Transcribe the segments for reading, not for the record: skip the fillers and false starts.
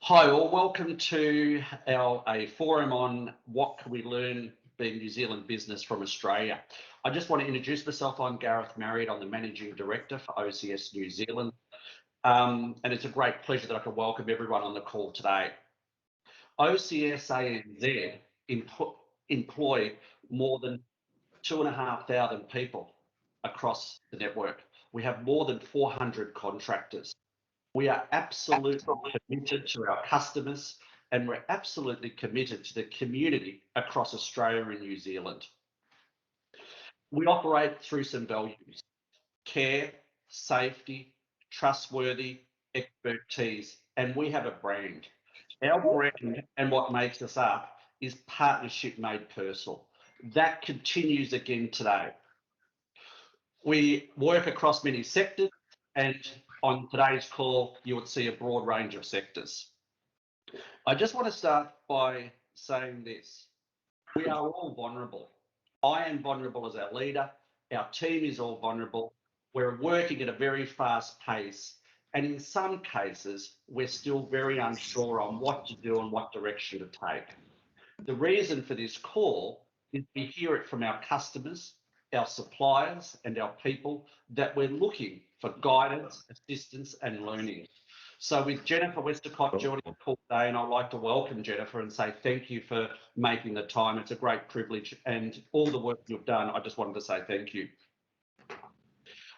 Hi all, welcome to a forum on what can we learn being New Zealand business from Australia. I just want to introduce myself. I'm Gareth Marriott. I'm the Managing Director for OCS New Zealand. And it's a great pleasure that I can welcome everyone on the call today. OCS ANZ employ more than 2,500 people across the network. We have more than 400 contractors. We are absolutely committed to our customers, and we're absolutely committed to the community across Australia and New Zealand. We operate through some values: care, safety, trustworthy, expertise, and we have a brand. Our brand and what makes us up is partnership made personal. That continues again today. We work across many sectors, and on today's call, you would see a broad range of sectors. I just want to start by saying this. We are all vulnerable. I am vulnerable as our leader. Our team is all vulnerable. We're working at a very fast pace. And in some cases, we're still very unsure on what to do and what direction to take. The reason for this call is we hear it from our customers, our suppliers, and our people that we're looking for guidance, assistance, and learning. So with Jennifer Westacott joining the call today, and I'd like to welcome Jennifer and say thank you for making the time. It's a great privilege, and all the work you've done, I just wanted to say thank you.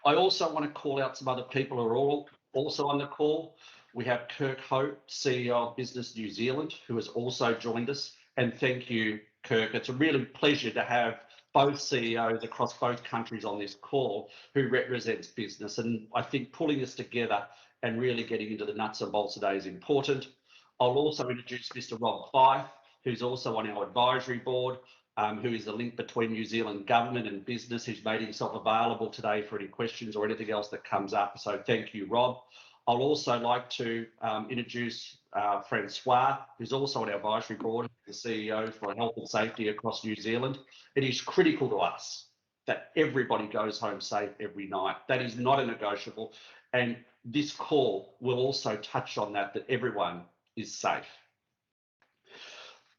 I also want to call out some other people who are all also on the call. We have Kirk Hope, CEO of Business New Zealand, who has also joined us. And thank you, Kirk. It's a really pleasure to have both CEOs across both countries on this call who represents business. And I think pulling this together and really getting into the nuts and bolts today is important. I'll also introduce Mr. Rob Fife, who's also on our advisory board, who is the link between New Zealand government and business, who's made himself available today for any questions or anything else that comes up. So thank you, Rob. I'll also like to introduce Francois, who's also on our advisory board, the CEO for health and safety across New Zealand. It is critical to us that everybody goes home safe every night. That is not a negotiable. And this call will also touch on that everyone is safe.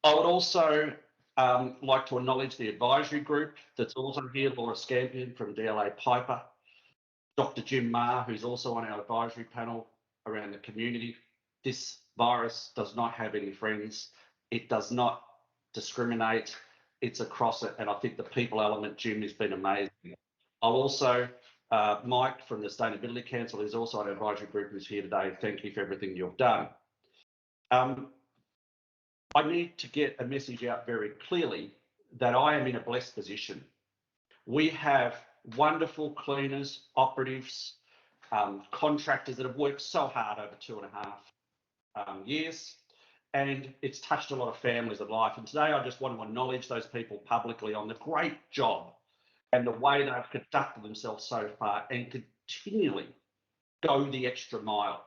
I would also like to acknowledge the advisory group that's also here: Laura Scampion from DLA Piper, Dr. Jim Marr, who's also on our advisory panel around the community. This virus does not have any friends. It does not discriminate. It's across it. And I think the people element, Jim, has been amazing. I'll also, Mike from the Sustainability Council, who's also on our advisory group, who's here today. Thank you for everything you've done. I need to get a message out very clearly that I am in a blessed position. We have wonderful cleaners, operatives, contractors that have worked so hard over 2.5 years, and it's touched a lot of families and life. And today I just want to acknowledge those people publicly on the great job and the way they've conducted themselves so far and continually go the extra mile.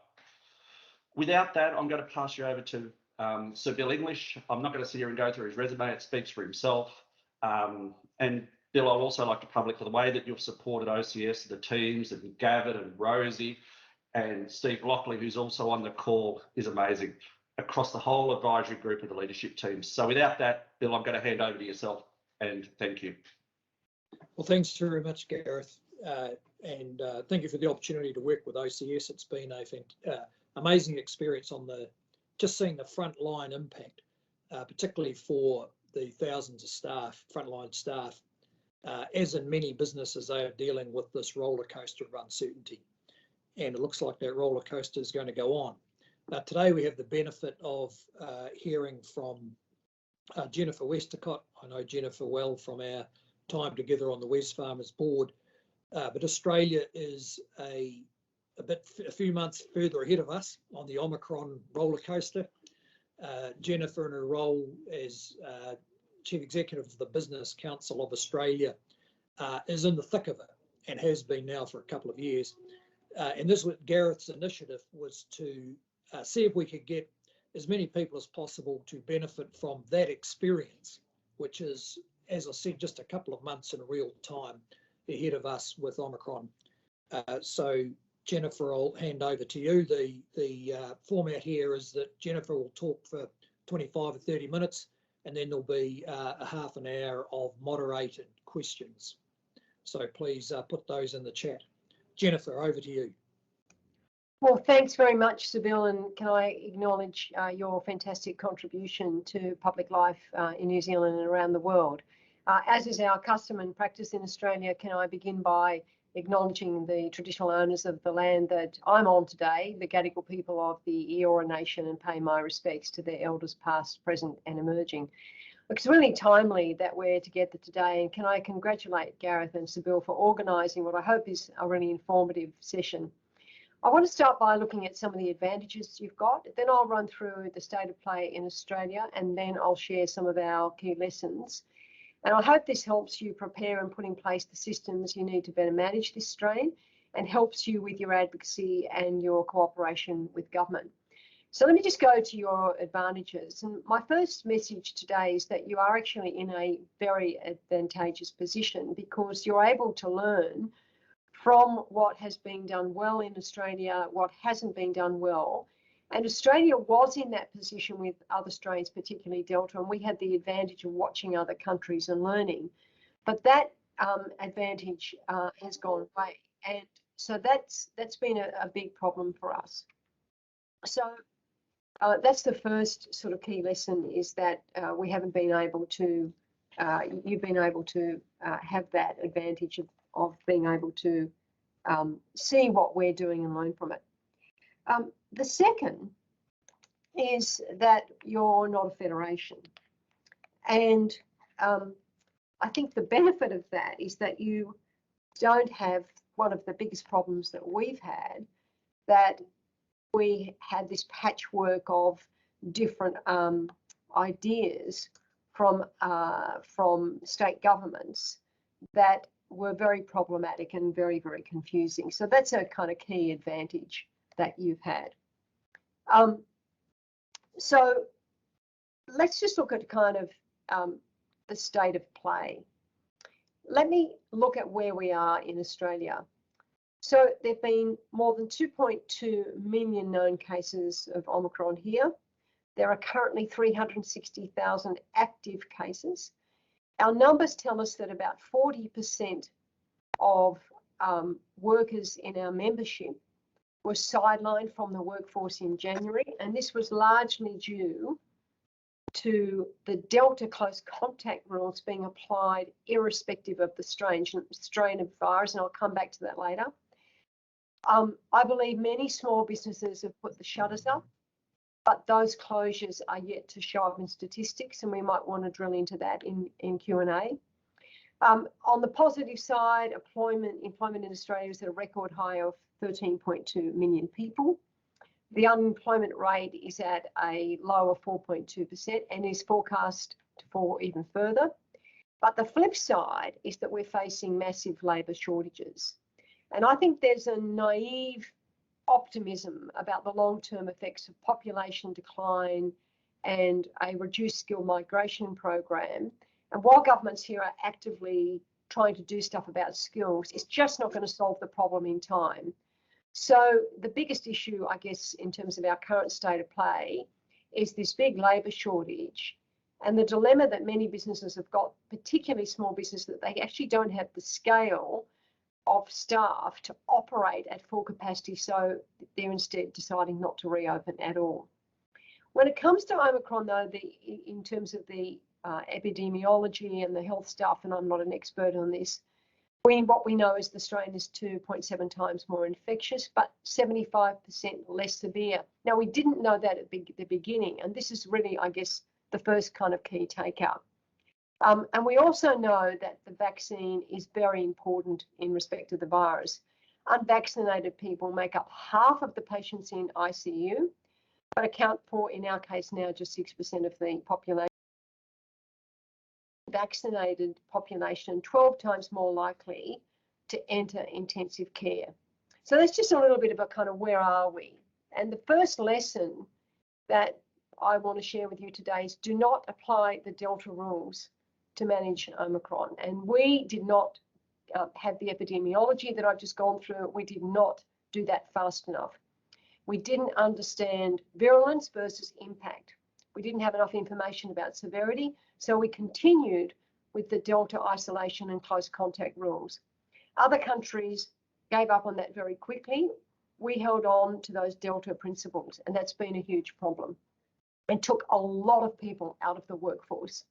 Without that, I'm going to pass you over to Sir Bill English. I'm not going to sit here and go through his resume. It speaks for himself. And Bill, I'd also like to public for the way that you've supported OCS, the teams, and Gavin and Rosie and Steve Lockley, who's also on the call, is amazing, across the whole advisory group of the leadership team. So without that, Bill, I'm going to hand over to yourself, and thank you. Well, thanks very much, Gareth, and thank you for the opportunity to work with OCS. It's been a amazing experience on just seeing the frontline impact, particularly for the thousands of staff, frontline staff. As in many businesses, they are dealing with this roller coaster of uncertainty, and it looks like that roller coaster is going to go on. Today we have the benefit of hearing from Jennifer Westacott. I know Jennifer well from our time together on the Wesfarmers board, but Australia is a few months further ahead of us on the Omicron roller coaster. Jennifer, in her role as Chief Executive of the Business Council of Australia, is in the thick of it and has been now for a couple of years. And this was Gareth's initiative, was to see if we could get as many people as possible to benefit from that experience, which is, as I said, just a couple of months in real time ahead of us with Omicron. So Jennifer, I'll hand over to you. The format here is that Jennifer will talk for 25 or 30 minutes, and then there'll be a half an hour of moderated questions. So please put those in the chat. Jennifer, over to you. Well, thanks very much, Sybil, and can I acknowledge your fantastic contribution to public life in New Zealand and around the world. As is our custom and practice in Australia, can I begin by acknowledging the traditional owners of the land that I'm on today, the Gadigal people of the Eora Nation, and pay my respects to their elders past, present and emerging. It's really timely that we're together today, and can I congratulate Gareth and Sybil for organising what I hope is a really informative session. I want to start by looking at some of the advantages you've got, then I'll run through the state of play in Australia, and then I'll share some of our key lessons. And I hope this helps you prepare and put in place the systems you need to better manage this strain, and helps you with your advocacy and your cooperation with government. So let me just go to your advantages. And my first message today is that you are actually in a very advantageous position, because you're able to learn from what has been done well in Australia, what hasn't been done well. And Australia was in that position with other strains, particularly Delta, and we had the advantage of watching other countries and learning. But that advantage has gone away. And so that's been a big problem for us. So that's the first sort of key lesson, is that we haven't been able to, you've been able to have that advantage of being able to see what we're doing and learn from it. The second is that you're not a federation. And I think the benefit of that is that you don't have one of the biggest problems that we've had, that we had this patchwork of different ideas from state governments that were very problematic and very, very confusing. So that's a kind of key advantage that you've had. So let's just look at kind of the state of play. Let me look at where we are in Australia. So there have been more than 2.2 million known cases of Omicron here. There are currently 360,000 active cases. Our numbers tell us that about 40% of workers in our membership were sidelined from the workforce in January, and this was largely due to the Delta close contact rules being applied irrespective of the strain of virus, and I'll come back to that later. I believe many small businesses have put the shutters up, but those closures are yet to show up in statistics, and we might want to drill into that in Q&A. On the positive side, employment in Australia is at a record high of 13.2 million people. The unemployment rate is at a low of 4.2% and is forecast to fall even further. But the flip side is that we're facing massive labour shortages. And I think there's a naive optimism about the long-term effects of population decline and a reduced skill migration program. And while governments here are actively trying to do stuff about skills, it's just not going to solve the problem in time. So the biggest issue, I guess, in terms of our current state of play is this big labour shortage and the dilemma that many businesses have got, particularly small businesses, that they actually don't have the scale of staff to operate at full capacity, so they're instead deciding not to reopen at all. When it comes to Omicron, though, in terms of the epidemiology and the health stuff, and I'm not an expert on this, what we know is the strain is 2.7 times more infectious, but 75% less severe. Now, we didn't know that at the beginning, and this is really, I guess, the first kind of key takeout. And we also know that the vaccine is very important in respect to the virus. Unvaccinated people make up half of the patients in ICU, but account for, in our case now, just 6% of the population. Vaccinated population 12 times more likely to enter intensive care. So that's just a little bit of a kind of where are we? And the first lesson that I want to share with you today is do not apply the Delta rules to manage Omicron. And we did not have the epidemiology that I've just gone through. We did not do that fast enough. We didn't understand virulence versus impact. We didn't have enough information about severity, so we continued with the Delta isolation and close contact rules. Other countries gave up on that very quickly. We held on to those Delta principles, and that's been a huge problem and took a lot of people out of the workforce.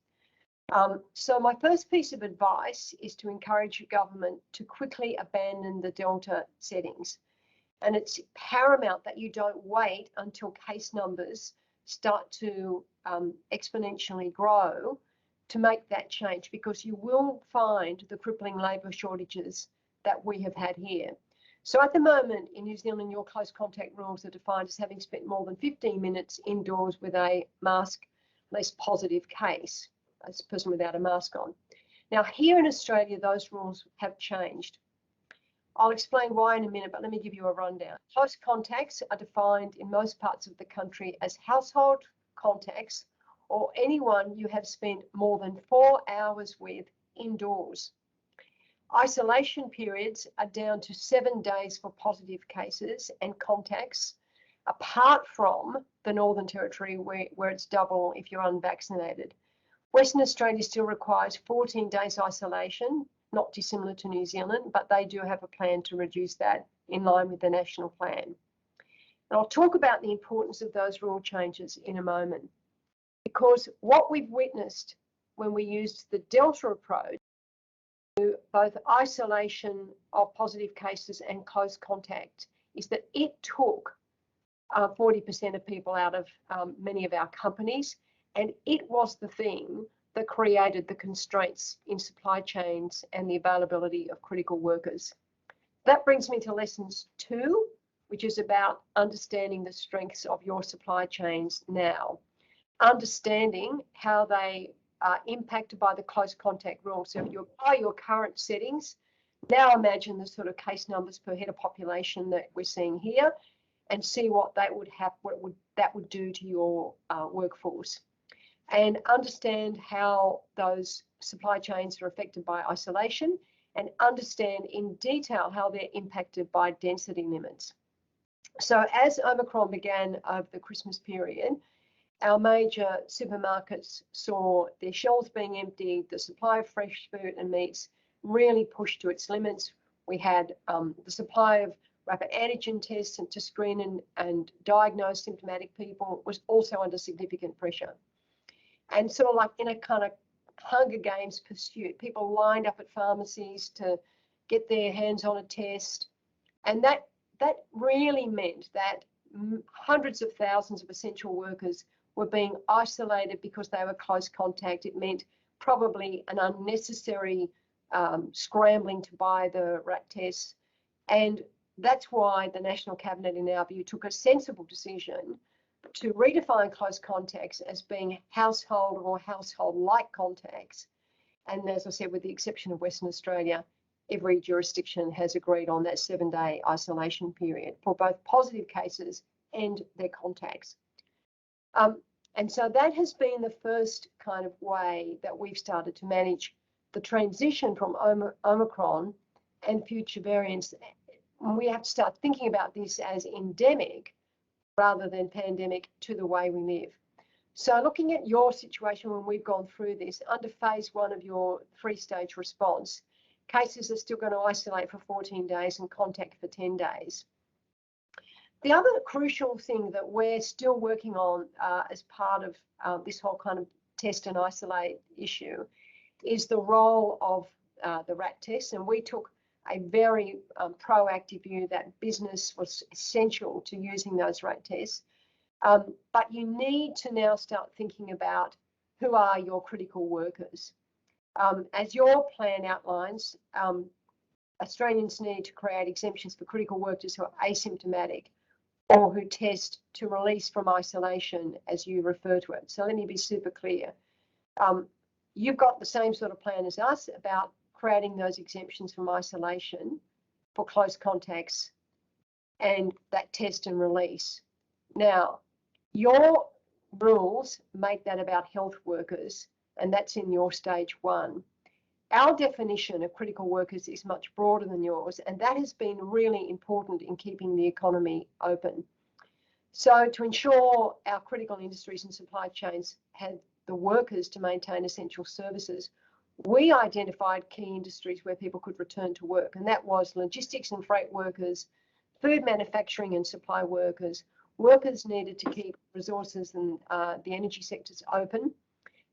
So my first piece of advice is to encourage your government to quickly abandon the Delta settings. And it's paramount that you don't wait until case numbers start to exponentially grow to make that change, because you will find the crippling labour shortages that we have had here. So at the moment in New Zealand, your close contact rules are defined as having spent more than 15 minutes indoors with a mask-less positive case, as a person without a mask on. Now here in Australia, those rules have changed. I'll explain why in a minute, but let me give you a rundown. Close contacts are defined in most parts of the country as household contacts or anyone you have spent more than 4 hours with indoors. Isolation periods are down to 7 days for positive cases and contacts, apart from the Northern Territory where it's double if you're unvaccinated. Western Australia still requires 14 days isolation, not dissimilar to New Zealand, but they do have a plan to reduce that in line with the national plan. And I'll talk about the importance of those rule changes in a moment, because what we've witnessed when we used the Delta approach to both isolation of positive cases and close contact is that it took 40% of people out of many of our companies, and it was the thing that created the constraints in supply chains and the availability of critical workers. That brings me to lessons 2, which is about understanding the strengths of your supply chains now, understanding how they are impacted by the close contact rule. So if you apply your current settings, now imagine the sort of case numbers per head of population that we're seeing here, and see what that would do to your workforce, and understand how those supply chains are affected by isolation, and understand in detail how they're impacted by density limits. So as Omicron began over the Christmas period, our major supermarkets saw their shelves being emptied, the supply of fresh fruit and meats really pushed to its limits. We had the supply of rapid antigen tests and to screen and diagnose symptomatic people was also under significant pressure. And sort of like in a kind of Hunger Games pursuit, people lined up at pharmacies to get their hands on a test. And that really meant that hundreds of thousands of essential workers were being isolated because they were close contact. It meant probably an unnecessary scrambling to buy the RAT tests. And that's why the National Cabinet, in our view, took a sensible decision to redefine close contacts as being household or household-like contacts. And as I said, with the exception of Western Australia, every jurisdiction has agreed on that 7-day isolation period for both positive cases and their contacts. And so that has been the first kind of way that we've started to manage the transition from Omicron and future variants. We have to start thinking about this as endemic rather than pandemic to the way we live. So looking at your situation when we've gone through this, under phase 1 of your 3-stage response, cases are still going to isolate for 14 days and contact for 10 days. The other crucial thing that we're still working on as part of this whole kind of test and isolate issue is the role of the RAT test. And we took a very proactive view that business was essential to using those RAT tests. But you need to now start thinking about who are your critical workers. As your plan outlines, Australians need to create exemptions for critical workers who are asymptomatic or who test to release from isolation, as you refer to it. So let me be super clear. You've got the same sort of plan as us about creating those exemptions from isolation for close contacts and that test and release. Now, your rules make that about health workers, and that's in your stage 1. our definition of critical workers is much broader than yours, and that has been really important in keeping the economy open. So to ensure our critical industries and supply chains had the workers to maintain essential services, we identified key industries where people could return to work, and that was logistics and freight workers, food manufacturing and supply workers. Workers needed to keep resources and the energy sectors open.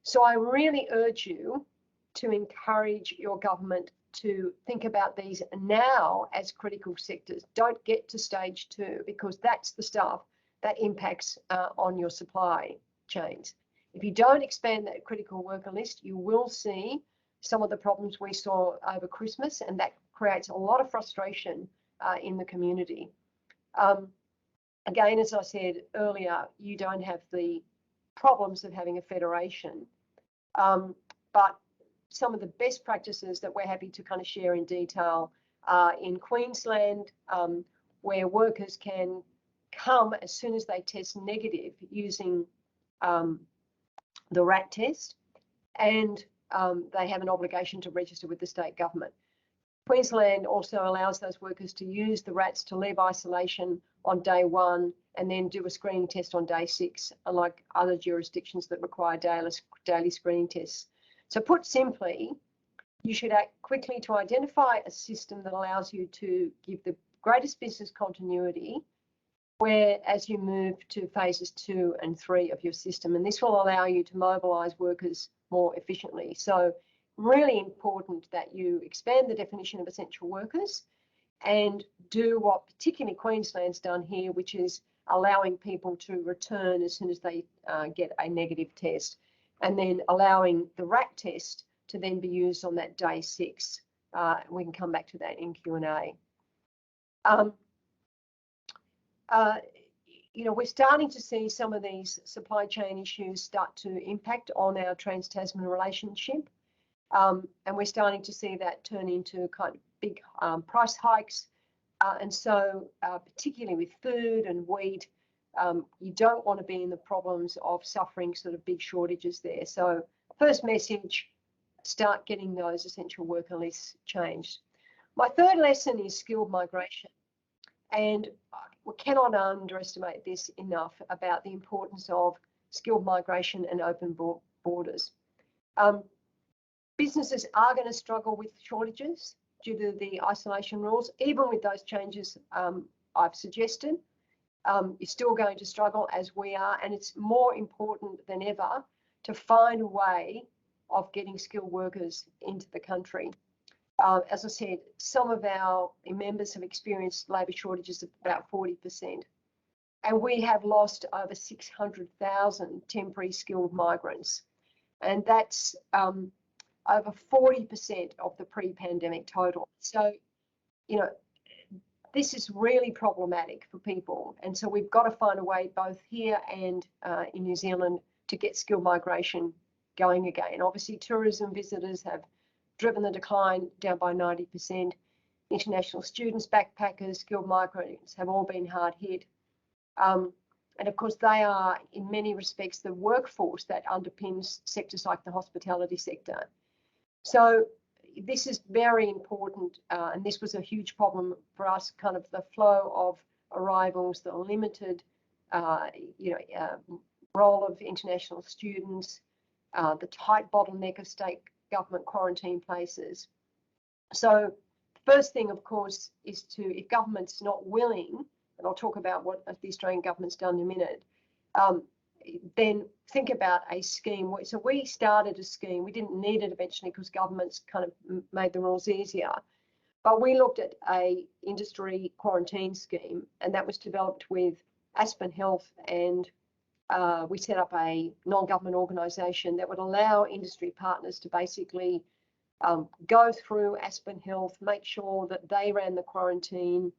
So I really urge you to encourage your government to think about these now as critical sectors. Don't get to stage 2, because that's the stuff that impacts on your supply chains. If you don't expand that critical worker list, you will see some of the problems we saw over Christmas, and that creates a lot of frustration in the community. Again, as I said earlier, you don't have the problems of having a federation, but some of the best practices that we're happy to kind of share in detail in Queensland, where workers can come as soon as they test negative using the RAT test, and they have an obligation to register with the state government. Queensland also allows those workers to use the RATs to leave isolation on day 1 and then do a screening test on day 6, unlike other jurisdictions that require daily screening tests. So put simply, you should act quickly to identify a system that allows you to give the greatest business continuity as you move to phases 2 and 3 of your system, and this will allow you to mobilise workers more efficiently. So really important that you expand the definition of essential workers and do what particularly Queensland's done here, which is allowing people to return as soon as they get a negative test, and then allowing the RAT test to then be used on that day 6. We can come back to that in Q&A. You know, we're starting to see some of these supply chain issues start to impact on our Trans-Tasman relationship, and we're starting to see that turn into kind of big price hikes, and so particularly with food and wheat, you don't want to be in the problems of suffering sort of big shortages there. So first message, start getting those essential worker lists changed. My third lesson is skilled migration, and we cannot underestimate this enough about the importance of skilled migration and open borders. Businesses are going to struggle with shortages due to the isolation rules. Even with those changes I've suggested, you're still going to struggle, as we are, and it's more important than ever to find a way of getting skilled workers into the country. As I said, some of our members have experienced labour shortages of about 40%, and we have lost over 600,000 temporary skilled migrants, and that's over 40% of the pre-pandemic total. So, you know, this is really problematic for people, and so we've got to find a way both here and in New Zealand to get skilled migration going again. Obviously, tourism visitors have driven the decline down by 90%. International students, backpackers, skilled migrants have all been hard hit. And of course, they are in many respects the workforce that underpins sectors like the hospitality sector. So this is very important, and this was a huge problem for us, kind of the flow of arrivals, the limited role of international students, the tight bottleneck of state government quarantine places. So the first thing, of course, is to, if government's not willing, and I'll talk about what the Australian government's done in a minute, then think about a scheme. So we started a scheme. We didn't need it eventually because governments kind of made the rules easier. But we looked at a industry quarantine scheme, and that was developed with Aspen Health, and we set up a non-government organisation that would allow industry partners to basically go through Aspen Health, make sure that they ran the quarantine,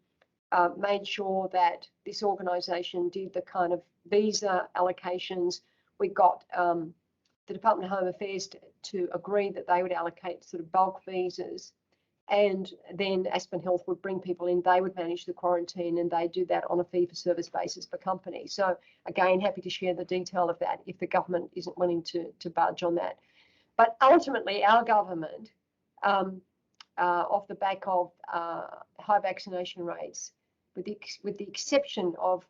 made sure that this organisation did the kind of visa allocations. We got the Department of Home Affairs to agree that they would allocate sort of bulk visas, and then Aspen Health would bring people in, they would manage the quarantine, and they do that on a fee-for-service basis for companies. So again, happy to share the detail of that if the government isn't willing to budge on that. But ultimately, our government off the back of high vaccination rates, with the exception of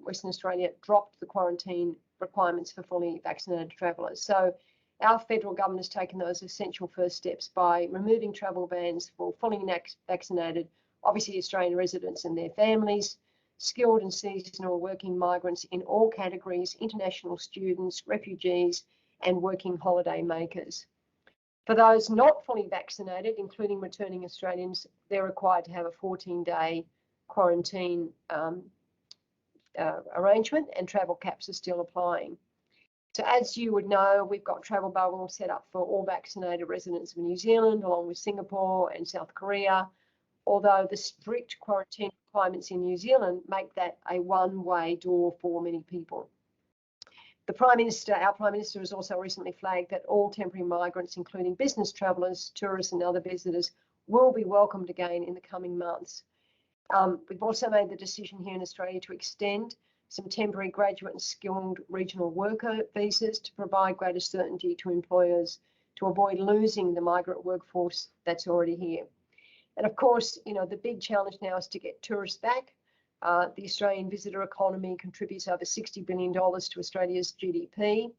Western Australia, dropped the quarantine requirements for fully vaccinated travellers. So our federal government has taken those essential first steps by removing travel bans for fully vaccinated, obviously Australian residents and their families, skilled and seasonal working migrants in all categories, international students, refugees, and working holiday makers. For those not fully vaccinated, including returning Australians, they're required to have a 14-day quarantine arrangement, and travel caps are still applying. So as you would know, we've got travel bubbles set up for all vaccinated residents of New Zealand, along with Singapore and South Korea, although the strict quarantine requirements in New Zealand make that a one-way door for many people. Our Prime Minister has also recently flagged that all temporary migrants, including business travellers, tourists and other visitors, will be welcomed again in the coming months. We've also made the decision here in Australia to extend some temporary graduate and skilled regional worker visas to provide greater certainty to employers to avoid losing the migrant workforce that's already here. And of course, you know, the big challenge now is to get tourists back. The Australian visitor economy contributes over $60 billion to Australia's GDP,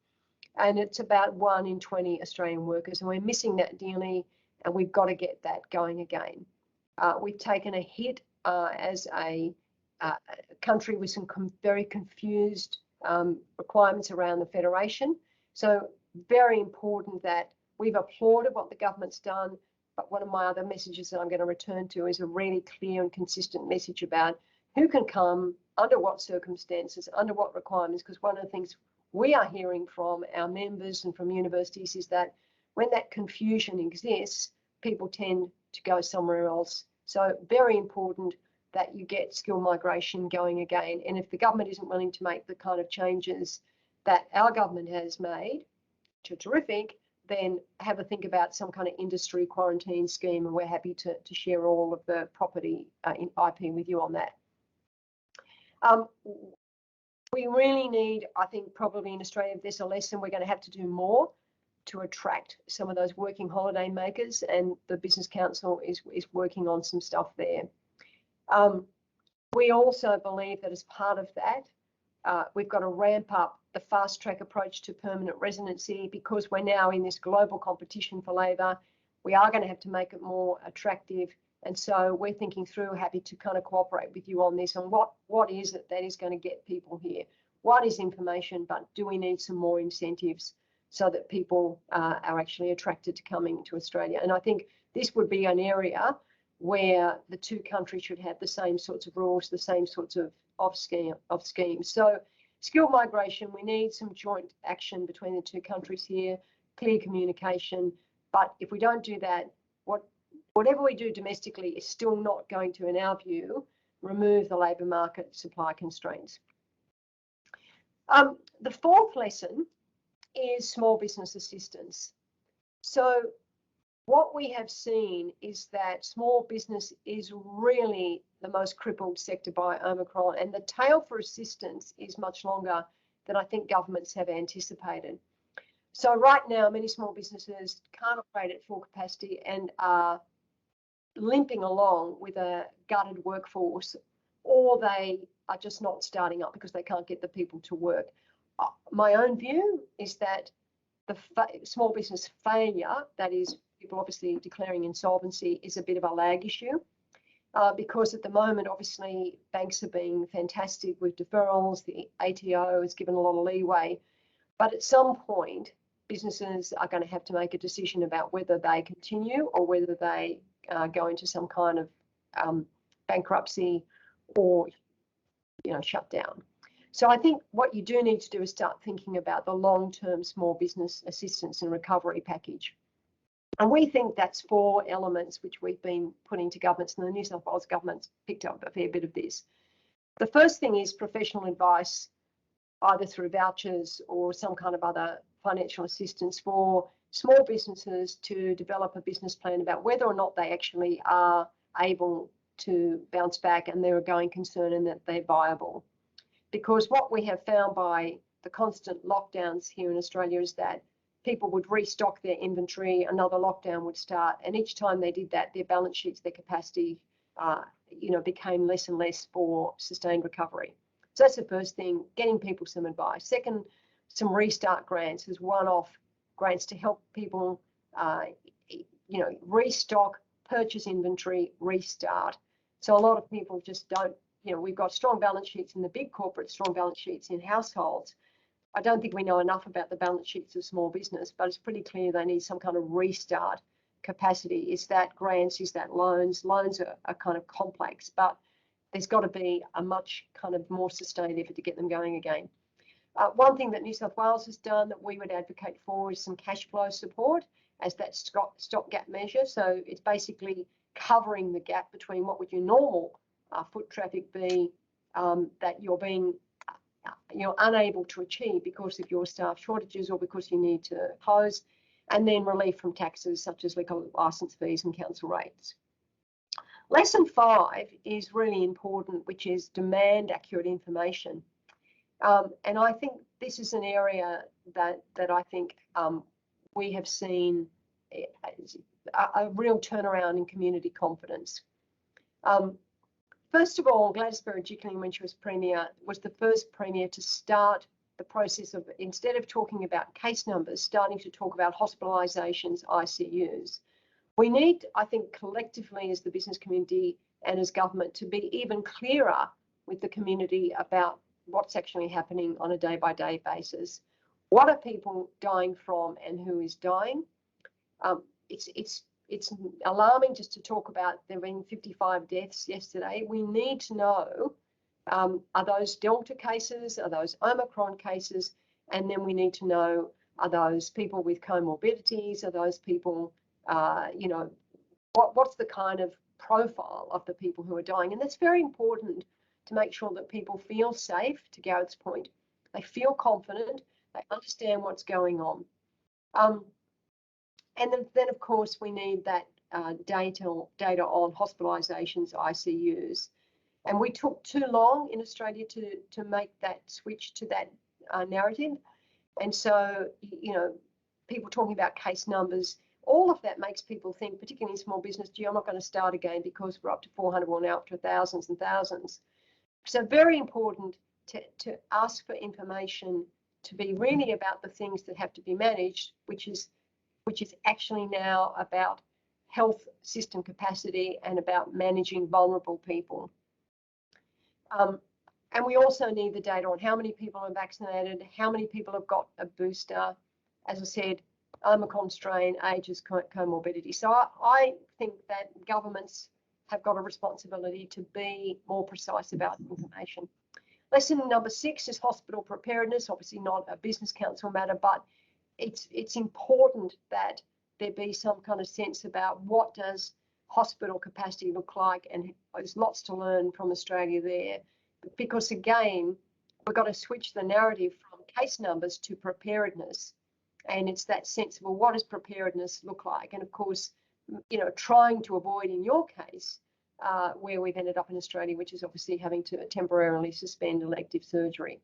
and it's about 1 in 20 Australian workers, and we're missing that dearly, and we've got to get that going again. We've taken a hit as a country with some very confused requirements around the Federation. So very important that we've applauded what the government's done, but one of my other messages that I'm going to return to is a really clear and consistent message about who can come, under what circumstances, under what requirements, because one of the things we are hearing from our members and from universities is that when that confusion exists, people tend to go somewhere else. So very important that you get skill migration going again. And if the government isn't willing to make the kind of changes that our government has made, which are terrific, then have a think about some kind of industry quarantine scheme, and we're happy to share all of the property in IP with you on that. We really need, I think probably in Australia, if there's a lesson, we're going to have to do more to attract some of those working holiday makers, and the Business Council is working on some stuff there. We also believe that as part of that, we've got to ramp up the fast track approach to permanent residency, because we're now in this global competition for labour. We are going to have to make it more attractive. And so we're thinking through, happy to kind of cooperate with you on this, on what is it that is going to get people here? What is information, but do we need some more incentives so that people are actually attracted to coming to Australia? And I think this would be an area where the two countries should have the same sorts of rules, the same sorts of schemes. So skilled migration, we need some joint action between the two countries here, clear communication. But if we don't do that, whatever we do domestically is still not going to, in our view, remove the labour market supply constraints. The fourth lesson is small business assistance. So what we have seen is that small business is really the most crippled sector by Omicron, and the tail for assistance is much longer than I think governments have anticipated. So right now, many small businesses can't operate at full capacity and are limping along with a gutted workforce, or they are just not starting up because they can't get the people to work. My own view is that the small business failure, that is people obviously declaring insolvency, is a bit of a lag issue, because at the moment, obviously, banks are being fantastic with deferrals. The ATO is given a lot of leeway, but at some point, businesses are going to have to make a decision about whether they continue or whether they go into some kind of bankruptcy or, shut down. So I think what you do need to do is start thinking about the long-term small business assistance and recovery package. And we think that's 4 elements which we've been putting to governments, and the New South Wales government's picked up a fair bit of this. The first thing is professional advice, either through vouchers or some kind of other financial assistance for small businesses to develop a business plan about whether or not they actually are able to bounce back and they're a going concern and that they're viable. Because what we have found by the constant lockdowns here in Australia is that people would restock their inventory, another lockdown would start, and each time they did that, their balance sheets, their capacity, became less and less for sustained recovery. So that's the first thing, getting people some advice. Second, some restart grants as one-off grants to help people, restock, purchase inventory, restart. So a lot of people just don't, we've got strong balance sheets in the big corporates, strong balance sheets in households. I don't think we know enough about the balance sheets of small business, but it's pretty clear they need some kind of restart capacity. Is that grants? Is that loans? Loans are kind of complex, but there's got to be a much kind of more sustained effort to get them going again. One thing that New South Wales has done that we would advocate for is some cash flow support as that stopgap measure. So it's basically covering the gap between what would your normal foot traffic be that you're unable to achieve because of your staff shortages or because you need to close, and then relief from taxes such as liquor licence fees and council rates. Lesson 5 is really important, which is demand accurate information. And I think this is an area that I think we have seen a real turnaround in community confidence. First of all, Gladys Berejiklian, when she was Premier, was the first Premier to start the process of, instead of talking about case numbers, starting to talk about hospitalisations, ICUs. We need, I think, collectively as the business community and as government to be even clearer with the community about what's actually happening on a day-by-day basis. What are people dying from and who is dying? It's alarming just to talk about there being 55 deaths yesterday. We need to know, are those Delta cases? Are those Omicron cases? And then we need to know, are those people with comorbidities? Are those people, what's the kind of profile of the people who are dying? And that's very important to make sure that people feel safe, to Gareth's point. They feel confident, they understand what's going on. And then, of course, we need that data on hospitalisations, ICUs. And we took too long in Australia to make that switch to that narrative. And so, people talking about case numbers, all of that makes people think, particularly in small business, gee, I'm not going to start again because we're up to 400, we're now up to thousands and thousands. So very important to ask for information, to be really about the things that have to be managed, which is actually now about health system capacity and about managing vulnerable people. And we also need the data on how many people are vaccinated, how many people have got a booster. As I said, Omicron strain, ages, comorbidity. So I think that governments have got a responsibility to be more precise about information. Lesson number 6 is hospital preparedness. Obviously not a business council matter, but it's important that there be some kind of sense about what does hospital capacity look like, and there's lots to learn from Australia there. Because again, we've got to switch the narrative from case numbers to preparedness, and it's that sense of, well, what does preparedness look like? And of course, trying to avoid, in your case, where we've ended up in Australia, which is obviously having to temporarily suspend elective surgery.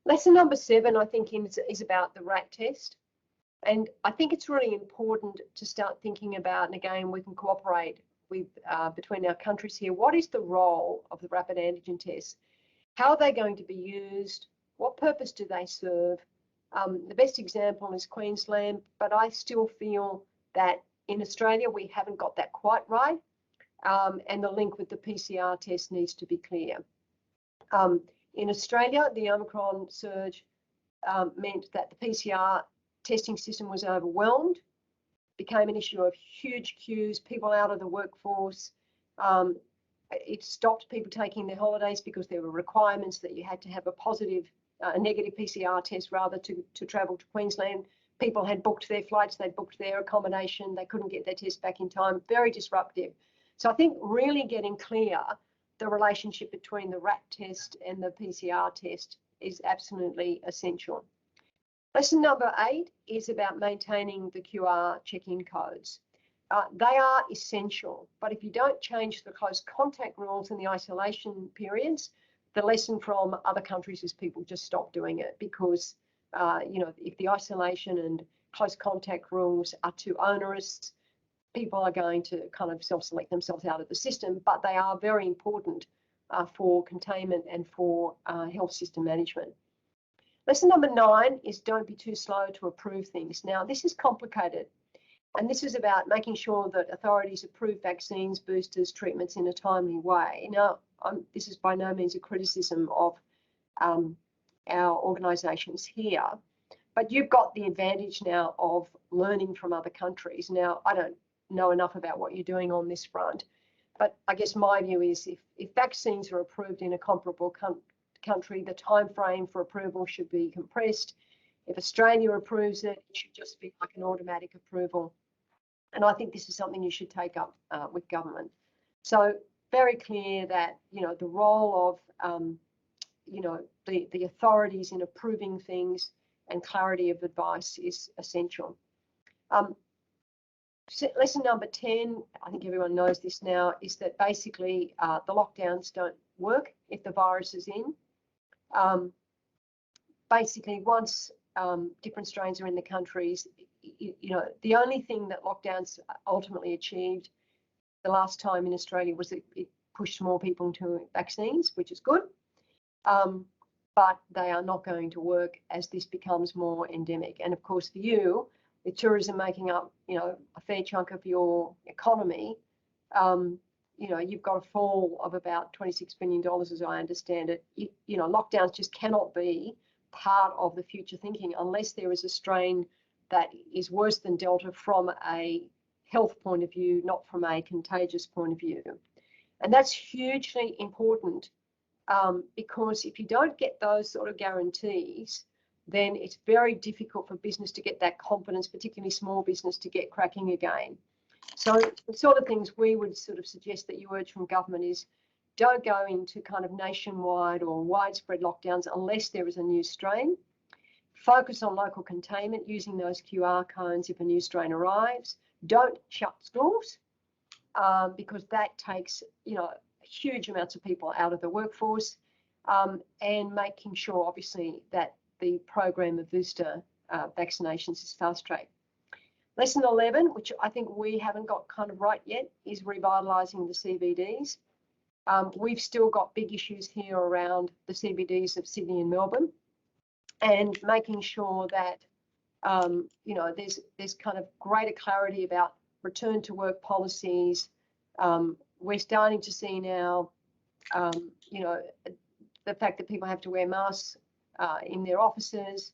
Lesson number 7, I think, is about the RAT test. And I think it's really important to start thinking about, and again, we can cooperate with between our countries here, what is the role of the rapid antigen tests? How are they going to be used? What purpose do they serve? The best example is Queensland, but I still feel that in Australia, we haven't got that quite right. And the link with the PCR test needs to be clear. In Australia, the Omicron surge meant that the PCR testing system was overwhelmed, became an issue of huge queues, people out of the workforce. It stopped people taking their holidays because there were requirements that you had to have a negative PCR test rather to travel to Queensland. People had booked their flights, they'd booked their accommodation, they couldn't get their test back in time, very disruptive. So I think really getting clear the relationship between the RAT test and the PCR test is absolutely essential. Lesson number 8 is about maintaining the QR check-in codes. They are essential, but if you don't change the close contact rules and the isolation periods, the lesson from other countries is people just stop doing it because, if the isolation and close contact rules are too onerous. People are going to kind of self-select themselves out of the system, but they are very important for containment and for health system management. Lesson number 9 is don't be too slow to approve things. Now, this is complicated, and this is about making sure that authorities approve vaccines, boosters, treatments in a timely way. Now, this is by no means a criticism of our organisations here, but you've got the advantage now of learning from other countries. Now, I don't know enough about what you're doing on this front, but I guess my view is if vaccines are approved in a comparable country, the time frame for approval should be compressed. If Australia approves it, it should just be like an automatic approval. And I think this is something you should take up with government. So very clear that, you know, the role of, you know, the authorities in approving things and clarity of advice is essential. Lesson number 10, I think everyone knows this now, is that basically the lockdowns don't work if the virus is in. Basically, once different strains are in the countries, you know, the only thing that lockdowns ultimately achieved the last time in Australia was it pushed more people into vaccines, which is good. But they are not going to work as this becomes more endemic. And of course, for you, with tourism making up, you know, a fair chunk of your economy, you know, you've got a fall of about $26 billion, as I understand it. You know, lockdowns just cannot be part of the future thinking unless there is a strain that is worse than Delta from a health point of view, not from a contagious point of view. And that's hugely important because if you don't get those sort of guarantees, then it's very difficult for business to get that confidence, particularly small business, to get cracking again. So the sort of things we would sort of suggest that you urge from government is don't go into kind of nationwide or widespread lockdowns unless there is a new strain. Focus on local containment using those QR codes if a new strain arrives. Don't shut schools because that takes, you know, huge amounts of people out of the workforce, and making sure, obviously, that the program of booster vaccinations is fast-tracked. Lesson 11, which I think we haven't got kind of right yet, is revitalising the CBDs. We've still got big issues here around the CBDs of Sydney and Melbourne, and making sure that you know, there's kind of greater clarity about return to work policies. We're starting to see now, you know, the fact that people have to wear masks in their offices.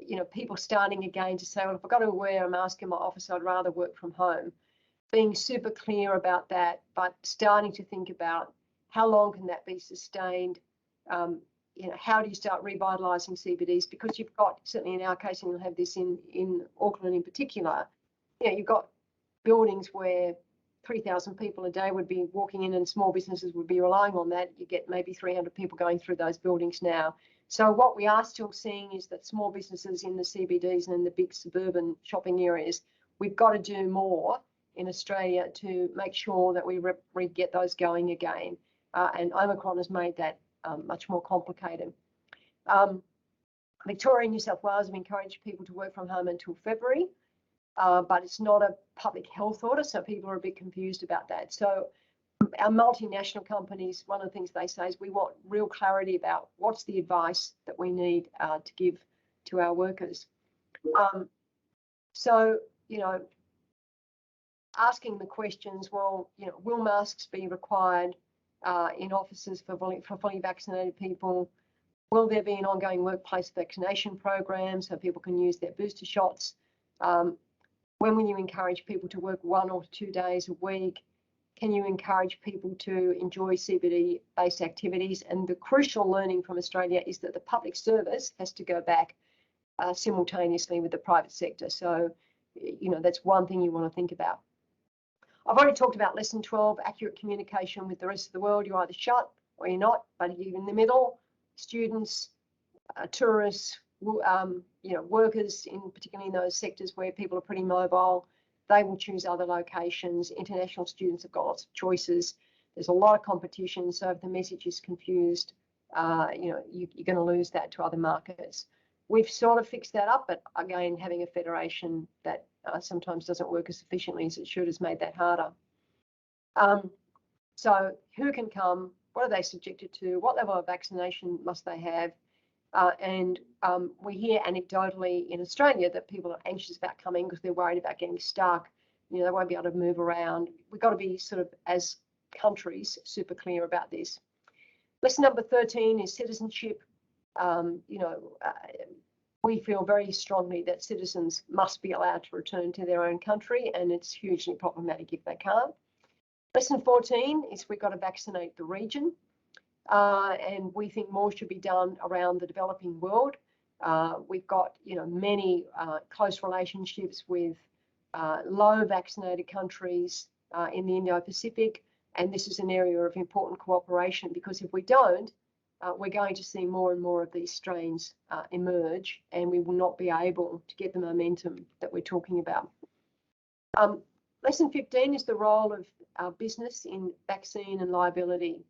You know, people starting again to say, well, if I've got to wear a mask in my office, I'd rather work from home. Being super clear about that, but starting to think about how long can that be sustained? You know, how do you start revitalising CBDs? Because you've got, certainly in our case, and you'll have this in Auckland in particular, you know, you've got buildings where 3,000 people a day would be walking in and small businesses would be relying on that. You get maybe 300 people going through those buildings now. So what we are still seeing is that small businesses in the CBDs and in the big suburban shopping areas, we've got to do more in Australia to make sure that we get those going again. And Omicron has made that much more complicated. Victoria and New South Wales have encouraged people to work from home until February, but it's not a public health order, so people are a bit confused about that. So our multinational companies, one of the things they say is we want real clarity about what's the advice that we need to give to our workers. So, you know, asking the questions, well, you know, will masks be required in offices for fully vaccinated people? Will there be an ongoing workplace vaccination program so people can use their booster shots? When will you encourage people to work 1 or 2 days a week? Can you encourage people to enjoy CBD-based activities? And the crucial learning from Australia is that the public service has to go back simultaneously with the private sector. So, you know, that's one thing you want to think about. I've already talked about lesson 12, accurate communication with the rest of the world. You're either shut or you're not, but you're in the middle. Students, tourists, you know, workers, particularly in those sectors where people are pretty mobile, they will choose other locations. International students have got lots of choices. There's a lot of competition, so if the message is confused, you know, you're going to lose that to other markets. We've sort of fixed that up, but again, having a federation that sometimes doesn't work as efficiently as it should has made that harder. So who can come? What are they subjected to? What level of vaccination must they have? And we hear anecdotally in Australia that people are anxious about coming because they're worried about getting stuck. You know, they won't be able to move around. We've got to be sort of, as countries, super clear about this. Lesson number 13 is citizenship. We feel very strongly that citizens must be allowed to return to their own country, and it's hugely problematic if they can't. Lesson 14 is we've got to vaccinate the region, and we think more should be done around the developing world. We've got, many close relationships with low vaccinated countries in the Indo-Pacific, and this is an area of important cooperation, because if we don't, we're going to see more and more of these strains emerge, and we will not be able to get the momentum that we're talking about. Lesson 15 is the role of business in vaccine and liability.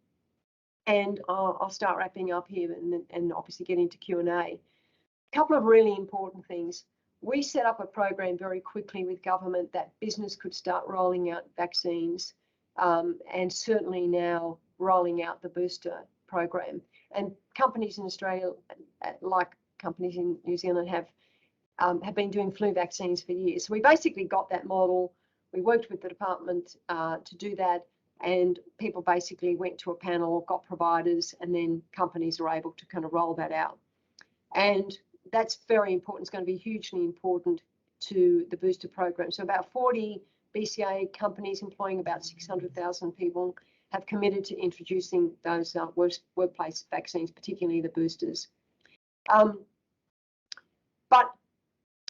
And I'll start wrapping up here and obviously get into Q&A. A couple of really important things. We set up a program very quickly with government that business could start rolling out vaccines, and certainly now rolling out the booster program. And companies in Australia, like companies in New Zealand, have been doing flu vaccines for years. So we basically got that model. We worked with the department to do that, and people basically went to a panel, got providers, and then companies are able to kind of roll that out. And that's very important. It's going to be hugely important to the booster program. So about 40 BCA companies employing about 600,000 people have committed to introducing those workplace vaccines, particularly the boosters. But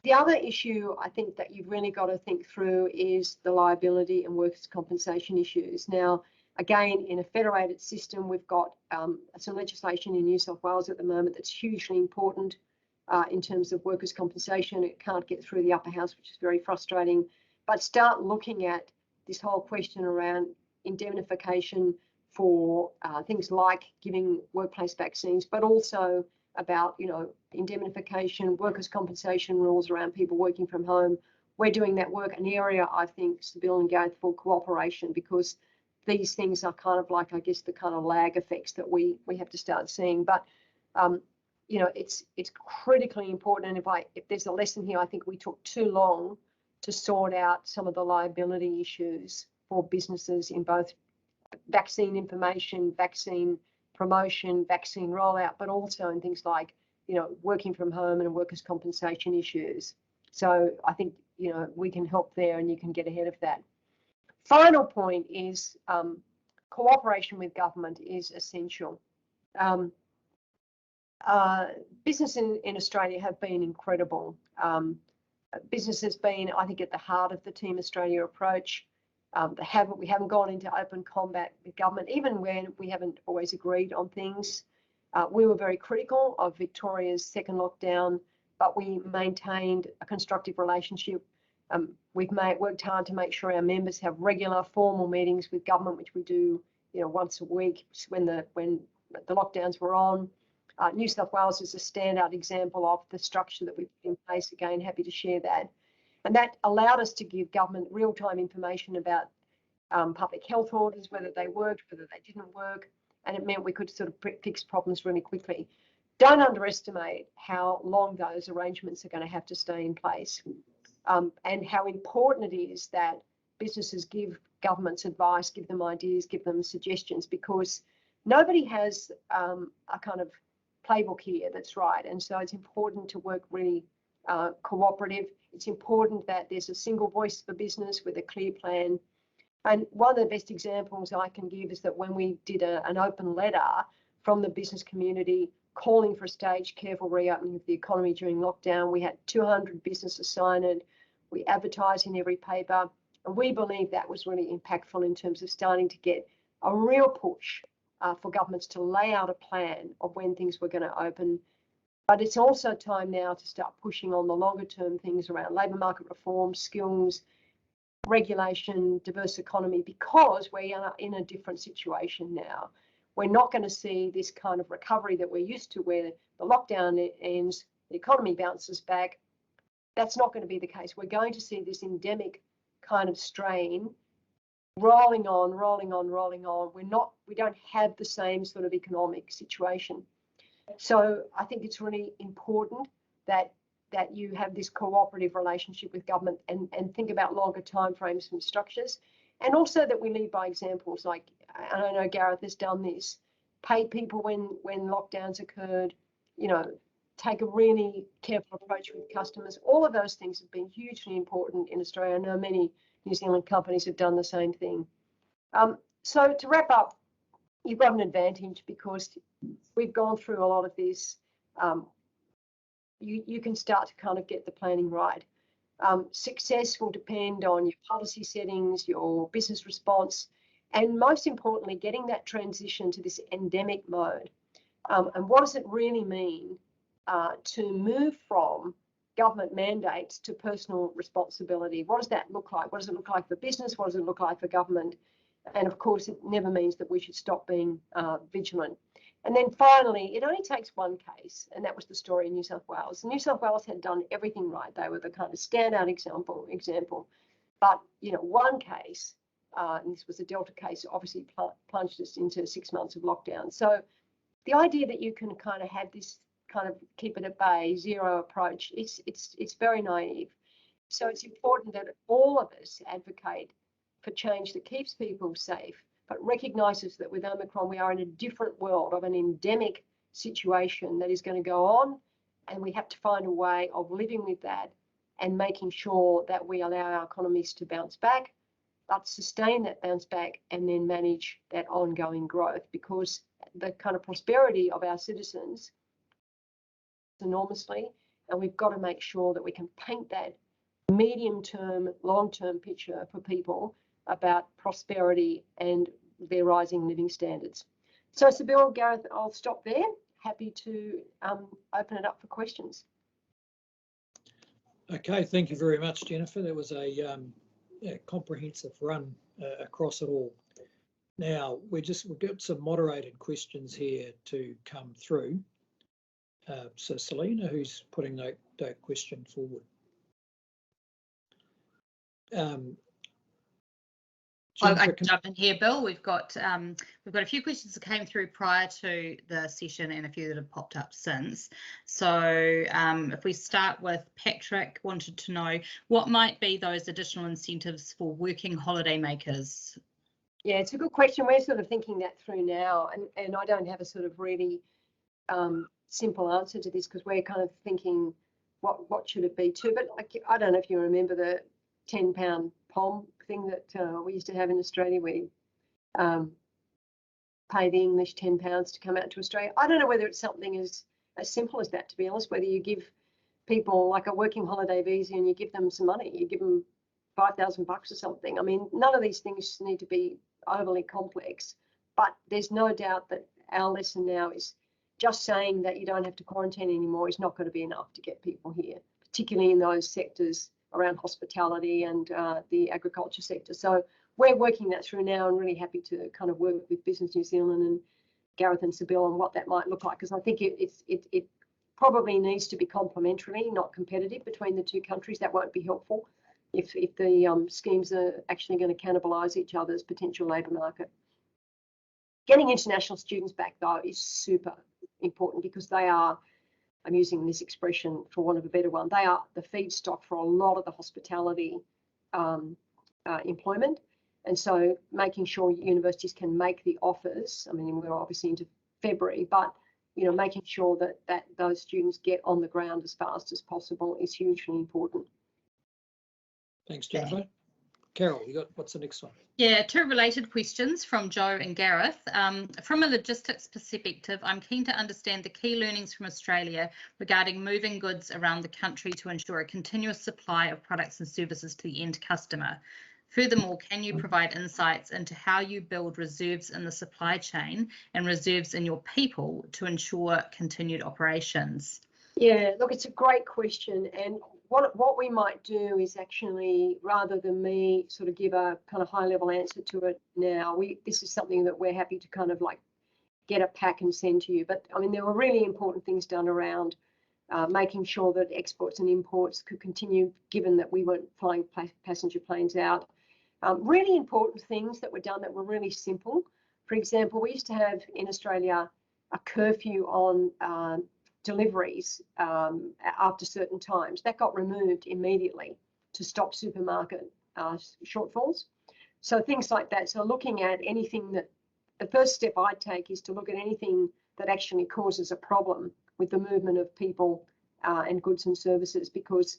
the other issue I think that you've really got to think through is the liability and workers' compensation issues. Now, again, in a federated system, we've got some legislation in New South Wales at the moment that's hugely important in terms of workers' compensation. It can't get through the upper house, which is very frustrating. But start looking at this whole question around indemnification for things like giving workplace vaccines, but also about, indemnification, workers' compensation rules around people working from home. We're doing that work, an area, I think, Sybil and Gareth, for cooperation, because these things are kind of like, I guess, the kind of lag effects that we have to start seeing. But, it's critically important. And if there's a lesson here, I think we took too long to sort out some of the liability issues for businesses in both vaccine information, vaccine promotion, vaccine rollout, but also in things like, working from home and workers' compensation issues. So I think, we can help there, and you can get ahead of that. Final point is cooperation with government is essential. Business in Australia have been incredible. Business has been, I think, at the heart of the Team Australia approach. We haven't gone into open combat with government, even when we haven't always agreed on things. We were very critical of Victoria's second lockdown, but we maintained a constructive relationship. We've worked hard to make sure our members have regular formal meetings with government, which we do, once a week when the lockdowns were on. New South Wales is a standout example of the structure that we've put in place. Again, happy to share that. And that allowed us to give government real-time information about public health orders, whether they worked, whether they didn't work, and it meant we could sort of fix problems really quickly. Don't underestimate how long those arrangements are going to have to stay in place, and how important it is that businesses give governments advice, give them ideas, give them suggestions, because nobody has a kind of playbook here that's right. And so it's important to work really cooperative. It's important that there's a single voice for business with a clear plan. And one of the best examples I can give is that when we did an open letter from the business community calling for a staged, careful reopening of the economy during lockdown, we had 200 businesses sign it. We advertised in every paper, and we believe that was really impactful in terms of starting to get a real push for governments to lay out a plan of when things were going to open. But it's also time now to start pushing on the longer term things around labour market reform, skills, regulation, diverse economy, because we are in a different situation now. We're not going to see this kind of recovery that we're used to, where the lockdown ends, the economy bounces back. That's not going to be the case. We're going to see this endemic kind of strain rolling on, rolling on, rolling on. We don't have the same sort of economic situation. So I think it's really important that you have this cooperative relationship with government and think about longer timeframes and structures. And also that we lead by examples, like, and I know Gareth has done this, pay people when lockdowns occurred, take a really careful approach with customers. All of those things have been hugely important in Australia. I know many New Zealand companies have done the same thing. So to wrap up, you've got an advantage because we've gone through a lot of this. You can start to kind of get the planning right. Success will depend on your policy settings, your business response, and most importantly, getting that transition to this endemic mode. And what does it really mean to move from government mandates to personal responsibility? What does that look like? What does it look like for business? What does it look like for government? And of course, it never means that we should stop being vigilant. And then finally, it only takes one case, and that was the story in New South Wales. New South Wales had done everything right. They were the kind of standout example. But, one case, and this was a Delta case, obviously plunged us into 6 months of lockdown. So the idea that you can kind of have this kind of keep it at bay, zero approach, it's very naive. So it's important that all of us advocate for change that keeps people safe, but recognises that with Omicron, we are in a different world of an endemic situation that is going to go on, and we have to find a way of living with that and making sure that we allow our economies to bounce back, but sustain that bounce back and then manage that ongoing growth, because the kind of prosperity of our citizens enormously, and we've got to make sure that we can paint that medium-term, long-term picture for people about prosperity and their rising living standards. So, Sybil, Gareth, I'll stop there. Happy to open it up for questions. Okay, thank you very much, Jennifer. There was a comprehensive run across it all. Now, we've got some moderated questions here to come through. So, Selena, who's putting that question forward? I can jump in here, Bill. We've got a few questions that came through prior to the session and a few that have popped up since. So if we start with Patrick, wanted to know what might be those additional incentives for working holiday makers? Yeah, it's a good question. We're sort of thinking that through now, and I don't have a sort of really simple answer to this because we're kind of thinking what should it be too. But I don't know if you remember the £10 POM thing that we used to have in Australia. We pay the English £10 to come out to Australia. I don't know whether it's something as simple as that, to be honest, whether you give people like a working holiday visa and you give them some money, you give them $5,000 or something. I mean, none of these things need to be overly complex, but there's no doubt that our lesson now is just saying that you don't have to quarantine anymore is not going to be enough to get people here, particularly in those sectors around hospitality and the agriculture sector. So we're working that through now and really happy to kind of work with Business New Zealand and Gareth and Sybil on what that might look like, because I think it probably needs to be complementary, not competitive between the two countries. That won't be helpful if the schemes are actually going to cannibalise each other's potential labour market. Getting international students back, though, is super important because they are, I'm using this expression for want of a better one, they are the feedstock for a lot of the hospitality employment. And so making sure universities can make the offers, I mean, we're obviously into February, but making sure that those students get on the ground as fast as possible is hugely important. Thanks, Jennifer. Carol, what's the next one? Yeah, two related questions from Joe and Gareth. From a logistics perspective, I'm keen to understand the key learnings from Australia regarding moving goods around the country to ensure a continuous supply of products and services to the end customer. Furthermore, can you provide insights into how you build reserves in the supply chain and reserves in your people to ensure continued operations? Yeah, look, it's a great question. And what we might do is actually, rather than me sort of give a kind of high level answer to it now, this is something that we're happy to kind of like get a pack and send to you. But I mean, there were really important things done around making sure that exports and imports could continue, given that we weren't flying passenger planes out. Really important things that were done that were really simple. For example, we used to have in Australia a curfew on deliveries after certain times. That got removed immediately to stop supermarket shortfalls. So things like that. So looking at anything that, the first step I'd take is to look at anything that actually causes a problem with the movement of people and goods and services, because,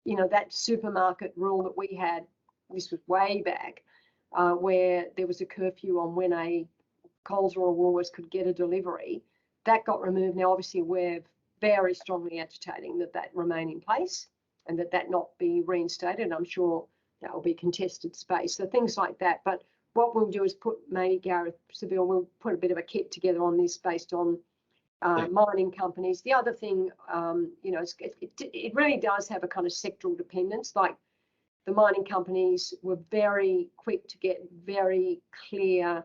you know, that supermarket rule that we had, this was way back, where there was a curfew on when a Coles or a Woolworths could get a delivery, that got removed. Now, obviously, we're very strongly agitating that that remain in place and that that not be reinstated. I'm sure that will be contested space. So things like that. But what we'll do is put, maybe Gareth Seville, we'll put a bit of a kit together on this based on mining companies. The other thing, you know, it really does have a kind of sectoral dependence. Like the mining companies were very quick to get very clear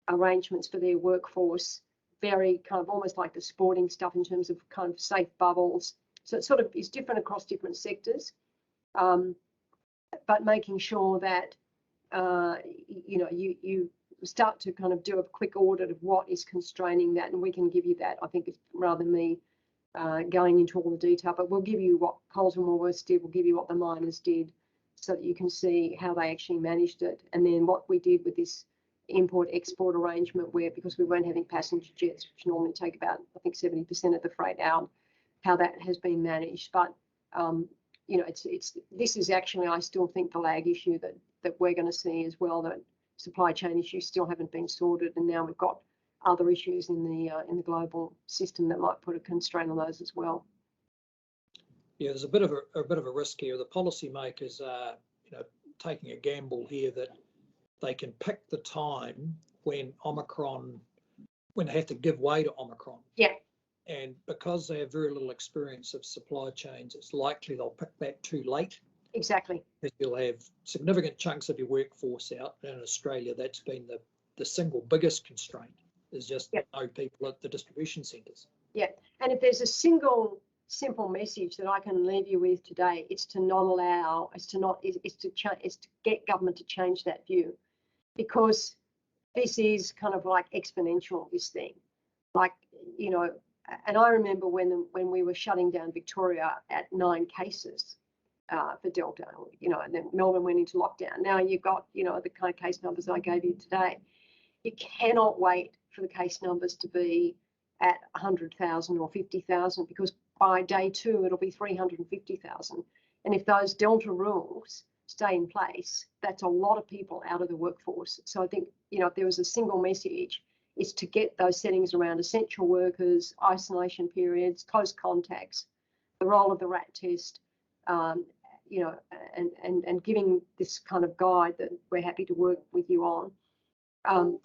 arrangements for their workforce, very kind of almost like the sporting stuff in terms of kind of safe bubbles. So it sort of is different across different sectors, but making sure that, you know, you start to kind of do a quick audit of what is constraining that, and we can give you that. I think it's rather than me going into all the detail, but we'll give you what Coles and Woolworths did, we'll give you what the miners did, so that you can see how they actually managed it, and then what we did with this import-export arrangement, where, because we weren't having passenger jets, which normally take about, I think, 70% of the freight out, how that has been managed. But you know, this is actually, I still think, the lag issue that we're going to see as well, that supply chain issues still haven't been sorted, and now we've got other issues in the global system that might put a constraint on those as well. Yeah, there's a bit of a risk here. The policymakers are, you know, taking a gamble here that they can pick the time when they have to give way to Omicron. Yeah. And because they have very little experience of supply chains, it's likely they'll pick that too late. Exactly. Because you'll have significant chunks of your workforce out. And in Australia, that's been the single biggest constraint, is just no people at the distribution centres. Yeah. And if there's a single simple message that I can leave you with today, it's to not allow, it's to get government to change that view, because this is kind of like exponential, this thing. Like, you know, and I remember when we were shutting down Victoria at 9 cases for Delta, you know, and then Melbourne went into lockdown. Now you've got, you know, the kind of case numbers I gave you today. You cannot wait for the case numbers to be at 100,000 or 50,000, because by day 2 it'll be 350,000. And if those Delta rules stay in place, that's a lot of people out of the workforce. So I think, you know, if there was a single message, it's to get those settings around essential workers, isolation periods, close contacts, the role of the RAT test, you know, and giving this kind of guide that we're happy to work with you on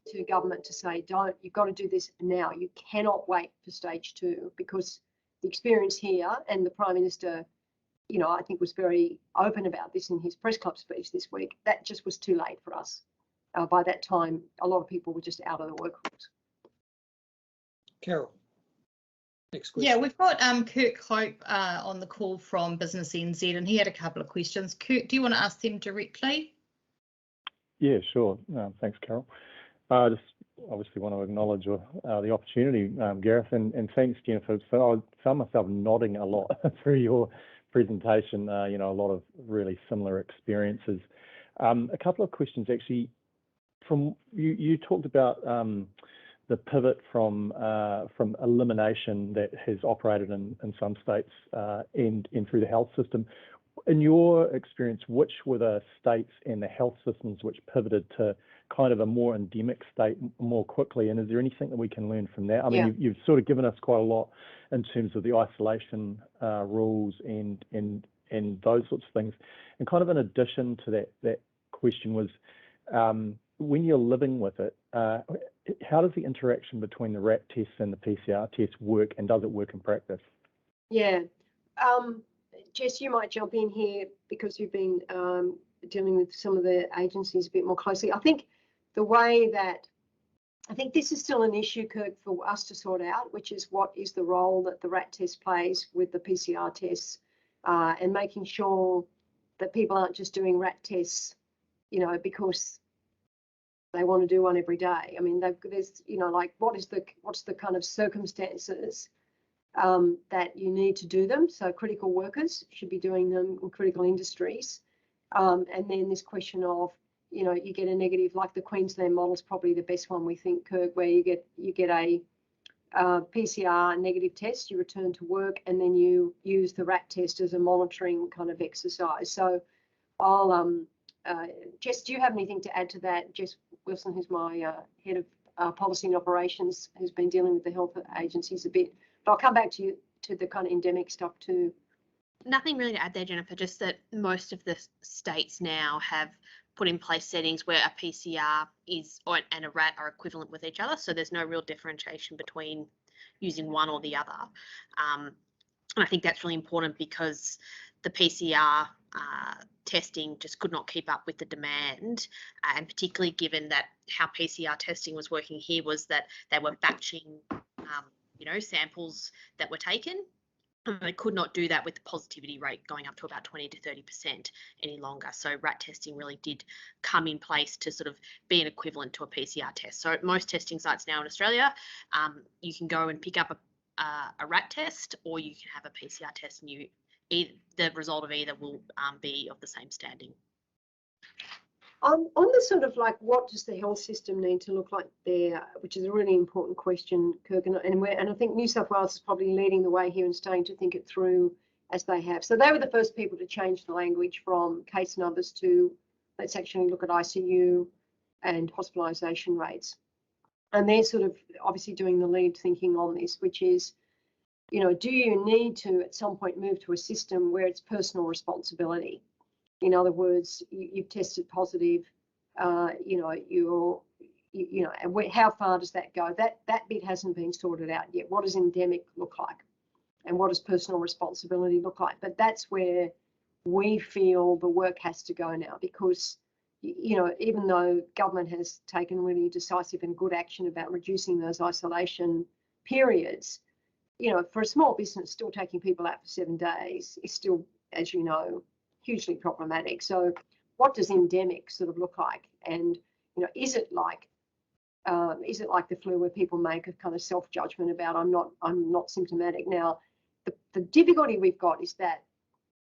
to government to say, you've got to do this now. You cannot wait for stage 2, because the experience here, and the Prime Minister, you know, I think was very open about this in his press club speech this week, that just was too late for us. By that time, a lot of people were just out of the workforce. Carol, next question. Yeah, we've got Kirk Hope on the call from Business NZ, and he had a couple of questions. Kirk, do you want to ask them directly? Yeah, sure. Thanks, Carol. Just obviously want to acknowledge the opportunity, Gareth, and thanks, Jennifer. So I found myself nodding a lot through your presentation, you know, a lot of really similar experiences. A couple of questions, actually. From you talked about the pivot from elimination that has operated in some states and through the health system. In your experience, which were the states and the health systems which pivoted to kind of a more endemic state more quickly? And is there anything that we can learn from that? I mean, you've sort of given us quite a lot in terms of the isolation rules and those sorts of things. And kind of in addition to that question was, when you're living with it, how does the interaction between the RAT tests and the PCR tests work, and does it work in practice? Yeah. Jess, you might jump in here because you've been dealing with some of the agencies a bit more closely. I think the way that I think this is still an issue, Kirk, for us to sort out, which is what is the role that the RAT test plays with the PCR tests, and making sure that people aren't just doing RAT tests, you know, because they want to do one every day. I mean, there's, you know, like what's the kind of circumstances that you need to do them. So critical workers should be doing them in critical industries. And then this question of, you know, you get a negative, like the Queensland model is probably the best one, we think, Kirk, where you get a PCR negative test, you return to work, and then you use the RAT test as a monitoring kind of exercise. So I'll, Jess, do you have anything to add to that? Jess Wilson, who's my head of policy and operations, who's been dealing with the health agencies a bit. But I'll come back to you to the kind of endemic stuff too. Nothing really to add there, Jennifer, just that most of the states now have put in place settings where a PCR and a RAT are equivalent with each other. So there's no real differentiation between using one or the other. And I think that's really important because the PCR testing just could not keep up with the demand, and particularly given that how PCR testing was working here was that they were batching, you know, samples that were taken. They could not do that with the positivity rate going up to about 20 to 30% any longer. So RAT testing really did come in place to sort of be an equivalent to a PCR test. So at most testing sites now in Australia, you can go and pick up a RAT test, or you can have a PCR test, and the result of either will be of the same standing. On the sort of like, what does the health system need to look like there, which is a really important question, Kirk, and I think New South Wales is probably leading the way here and starting to think it through as they have. So they were the first people to change the language from case numbers to let's actually look at ICU and hospitalisation rates. And they're sort of obviously doing the lead thinking on this, which is, you know, do you need to at some point move to a system where it's personal responsibility? In other words, you've tested positive, you know, and how far does that go? That bit hasn't been sorted out yet. What does endemic look like? And what does personal responsibility look like? But that's where we feel the work has to go now, because, you know, even though government has taken really decisive and good action about reducing those isolation periods, you know, for a small business, still taking people out for 7 days is still, as you know, hugely problematic. So what does endemic sort of look like? And, you know, is it like the flu where people make a kind of self-judgment about I'm not symptomatic? Now, the difficulty we've got is that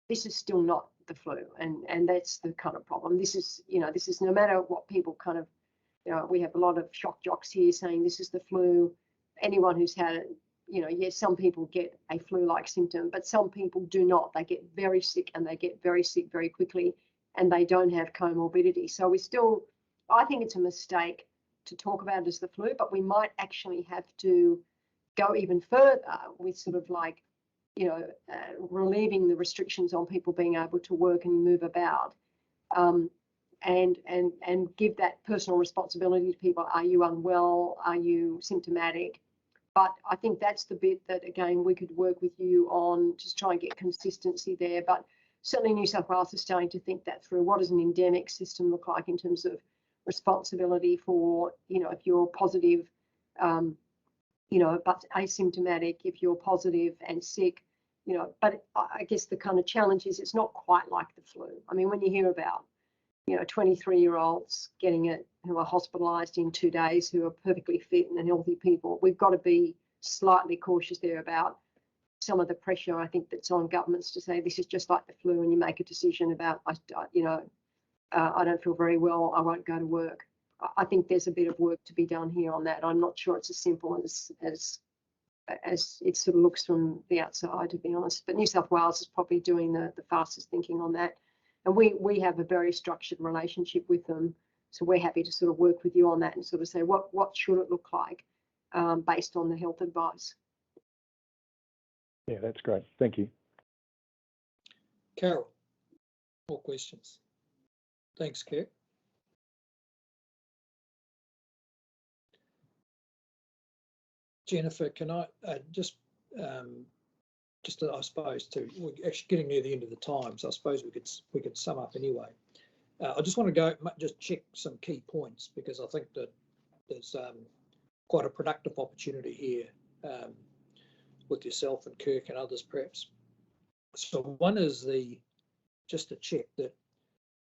this is still not the flu, and that's the kind of problem. This is no matter what people kind of, you know, we have a lot of shock jocks here saying this is the flu. Anyone who's had it, you know, yes, some people get a flu-like symptom, but some people do not. They get very sick, and they get very sick very quickly, and they don't have comorbidity. So I think it's a mistake to talk about it as the flu, but we might actually have to go even further with sort of like, you know, relieving the restrictions on people being able to work and move about, and give that personal responsibility to people. Are you unwell? Are you symptomatic? But I think that's the bit that, again, we could work with you on, just try and get consistency there. But certainly New South Wales is starting to think that through. What does an endemic system look like in terms of responsibility for, you know, if you're positive, you know, but asymptomatic, if you're positive and sick, you know. But I guess the kind of challenge is it's not quite like the flu. I mean, when you hear about, you know, 23-year-olds getting it who are hospitalised in 2 days, who are perfectly fit and healthy people, we've got to be slightly cautious there about some of the pressure, I think, that's on governments to say this is just like the flu, and you make a decision about, you know, I don't feel very well, I won't go to work. I think there's a bit of work to be done here on that. I'm not sure it's as simple as it sort of looks from the outside, to be honest. But New South Wales is probably doing the fastest thinking on that. And we have a very structured relationship with them. So we're happy to sort of work with you on that and sort of say, what should it look like based on the health advice? Yeah, that's great. Thank you. Carol, more questions? Thanks, Kirk. Jennifer, can I just I suppose we're actually getting near the end of the time, so I suppose we could sum up anyway. I just want to just check some key points, because I think that there's quite a productive opportunity here with yourself and Kirk and others perhaps. So one is just to check that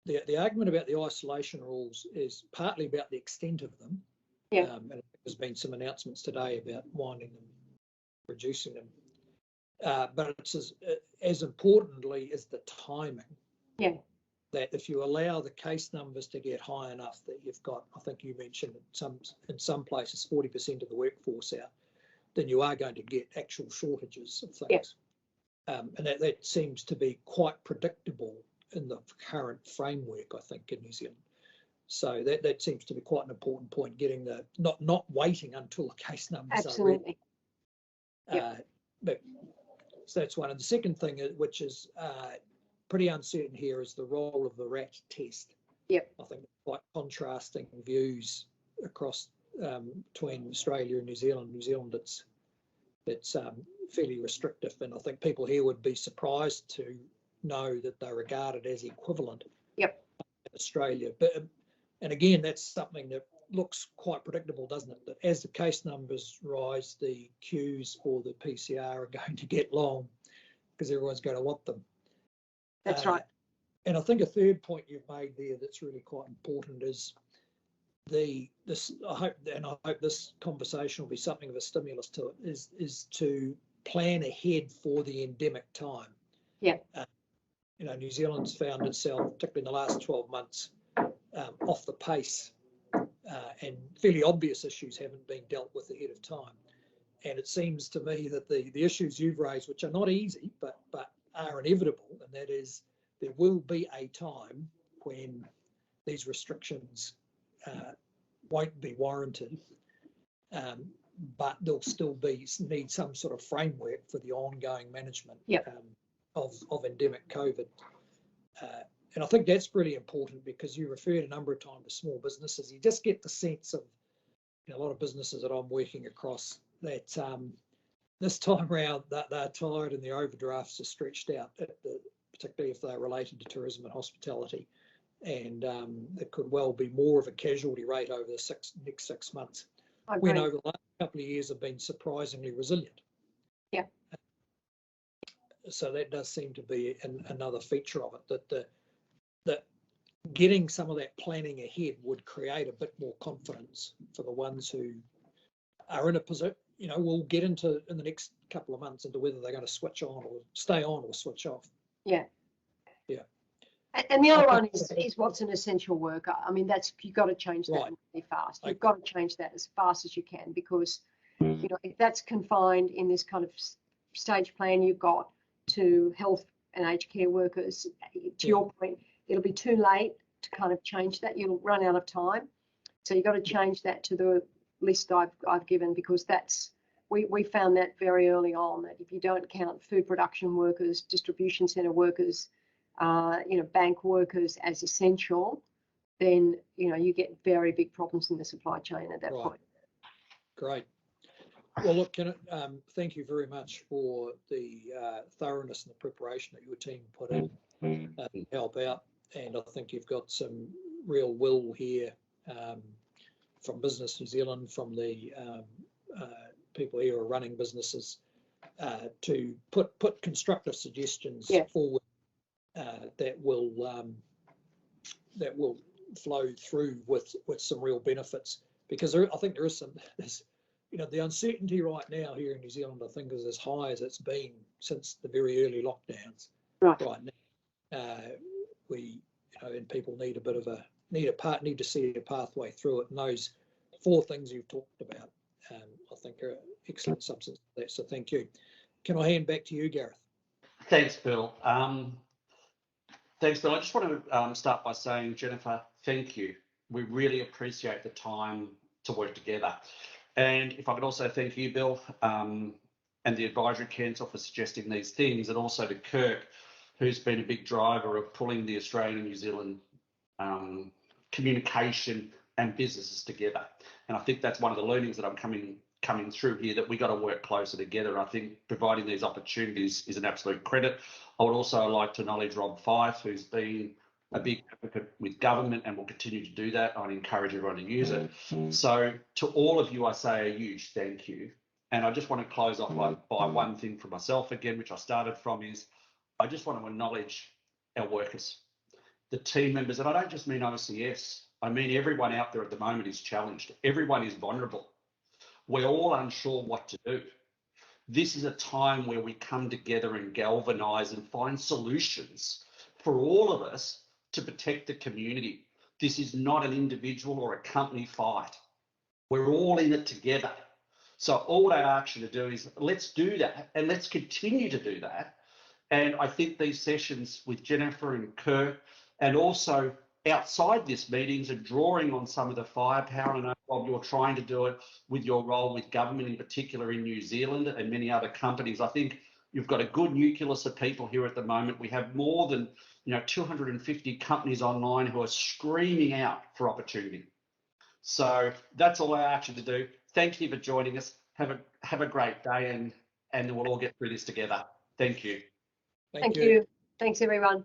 the argument about the isolation rules is partly about the extent of them. Yeah. And there's been some announcements today about winding them, reducing them. But it's as importantly as the timing. Yeah. That if you allow the case numbers to get high enough that you've got, I think you mentioned in some places 40% of the workforce out, then you are going to get actual shortages of things. Yeah. And that seems to be quite predictable in the current framework, I think, in New Zealand. So that seems to be quite an important point, getting the not waiting until the case numbers Absolutely. are ready. But so that's one. And the second thing, which is pretty uncertain here, is the role of the RAT test. Yep. I think quite contrasting views across between Australia and New Zealand. New Zealand, it's fairly restrictive, and I think people here would be surprised to know that they're regarded as equivalent. Yep. In Australia, but and again, that's something that looks quite predictable, doesn't it? That as the case numbers rise, the queues for the PCR are going to get long because everyone's going to want them. That's right. And I think a third point you've made there that's really quite important is I hope this conversation will be something of a stimulus to it, is to plan ahead for the endemic time. Yeah. New Zealand's found itself, particularly in the last 12 months, off the pace, and fairly obvious issues haven't been dealt with ahead of time. And it seems to me that the issues you've raised, which are not easy, but are inevitable, and that is there will be a time when these restrictions won't be warranted, but there'll still need some sort of framework for the ongoing management of endemic COVID. And I think that's really important because you referred a number of times to small businesses. You just get the sense of a lot of businesses that I'm working across that this time around that they're tired and their overdrafts are stretched out, particularly if they're related to tourism and hospitality. And there could well be more of a casualty rate over the next 6 months, when over the last couple of years have been surprisingly resilient. Yeah. So that does seem to be another feature of it, that getting some of that planning ahead would create a bit more confidence for the ones who are in a position, we'll get into in the next couple of months into whether they're going to switch on or stay on or switch off. Yeah. Yeah. And the other one is what's an essential worker. I mean, you've got to change that really fast. You've got to change that as fast as you can, because if that's confined in this kind of stage plan you've got to health and aged care workers, to your point, it'll be too late to kind of change that. You'll run out of time. So you've got to change that to the list I've given, because we found that very early on, that if you don't count food production workers, distribution centre workers, bank workers as essential, then you get very big problems in the supply chain at that point. Great. Well, look, thank you very much for the thoroughness and the preparation that your team put in to help out. And I think you've got some real will here from Business New Zealand, from the people here who are running businesses, to put constructive suggestions forward that will flow through with some real benefits. Because I think there is the uncertainty right now here in New Zealand, I think, is as high as it's been since the very early lockdowns. Right now, and people need a bit of need to see a pathway through it. And those 4 things you've talked about, I think, are excellent substance for that. So thank you. Can I hand back to you, Gareth? Thanks, Bill. Thanks, Bill. I just want to start by saying, Jennifer, thank you. We really appreciate the time to work together. And if I could also thank you, Bill, and the Advisory Council for suggesting these things, and also to Kirk, who's been a big driver of pulling the Australian and New Zealand communication and businesses together. And I think that's one of the learnings that I'm coming through here, that we got to work closer together. I think providing these opportunities is an absolute credit. I would also like to acknowledge Rob Fife, who's been a big advocate with government and will continue to do that. I'd encourage everyone to use it. So to all of you, I say a huge thank you. And I just want to close off by one thing for myself again, which I started from, is I just want to acknowledge our workers, the team members, and I don't just mean OCS. I mean everyone out there at the moment is challenged. Everyone is vulnerable. We're all unsure what to do. This is a time where we come together and galvanise and find solutions for all of us to protect the community. This is not an individual or a company fight. We're all in it together. So all I ask you to do is let's do that, and let's continue to do that. And I think these sessions with Jennifer and Kirk, and also outside this meetings, are drawing on some of the firepower. And I know, Bob, you're trying to do it with your role with government, in particular in New Zealand and many other companies. I think you've got a good nucleus of people here at the moment. We have more than 250 companies online who are screaming out for opportunity. So that's all I ask you to do. Thank you for joining us. Have a great day, and we'll all get through this together. Thank you. Thank you. Thanks, everyone.